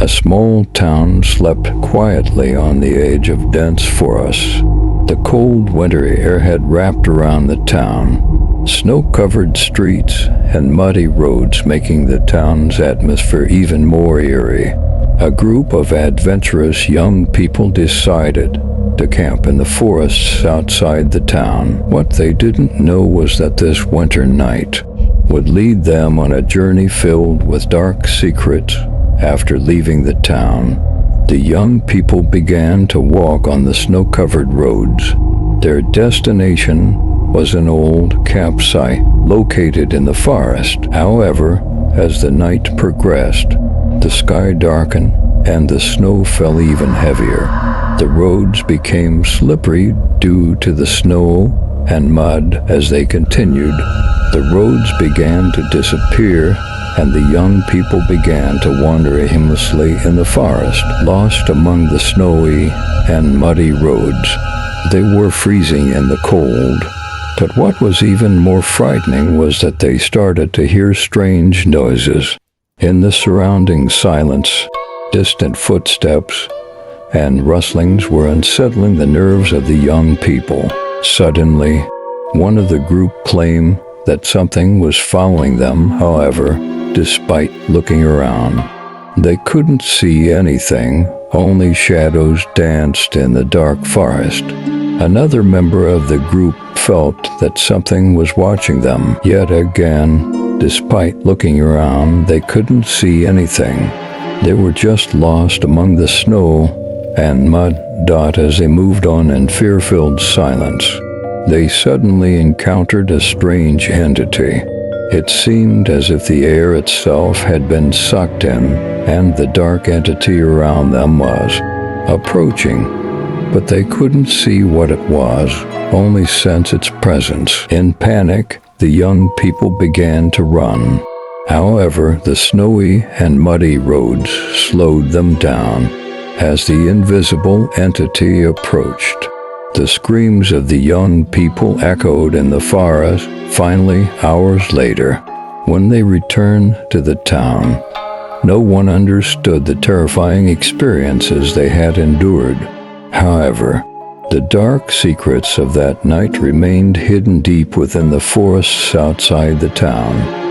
A small town slept quietly on the edge of dense forests. The cold winter air had wrapped around the town, snow-covered streets and muddy roads making the town's atmosphere even more eerie. A group of adventurous young people decided to camp in the forests outside the town. What they didn't know was that this winter night would lead them on a journey filled with dark secrets. After leaving the town, the young people began to walk on the snow-covered roads. Their destination was an old campsite located in the forest. However, as the night progressed, the sky darkened and the snow fell even heavier. The roads became slippery due to the snow and mud. As they continued, the roads began to disappear and the young people began to wander aimlessly in the forest, lost among the snowy and muddy roads. They were freezing in the cold, but what was even more frightening was that they started to hear strange noises. In the surrounding silence, distant footsteps and rustlings were unsettling the nerves of the young people. Suddenly, one of the group claimed that something was following them. However, despite looking around, they couldn't see anything. Only shadows danced in the dark forest. Another member of the group felt that something was watching them. Yet again, despite looking around, they couldn't see anything. They were just lost among the snow and mud. As they moved on in fear-filled silence, they suddenly encountered a strange entity. It seemed as if the air itself had been sucked in, and the dark entity around them was approaching, but they couldn't see what it was, only sense its presence. In panic, the young people began to run. However, the snowy and muddy roads slowed them down as the invisible entity approached. The screams of the young people echoed in the forest. Finally, hours later, when they returned to the town, no one understood the terrifying experiences they had endured. However, the dark secrets of that night remained hidden deep within the forests outside the town.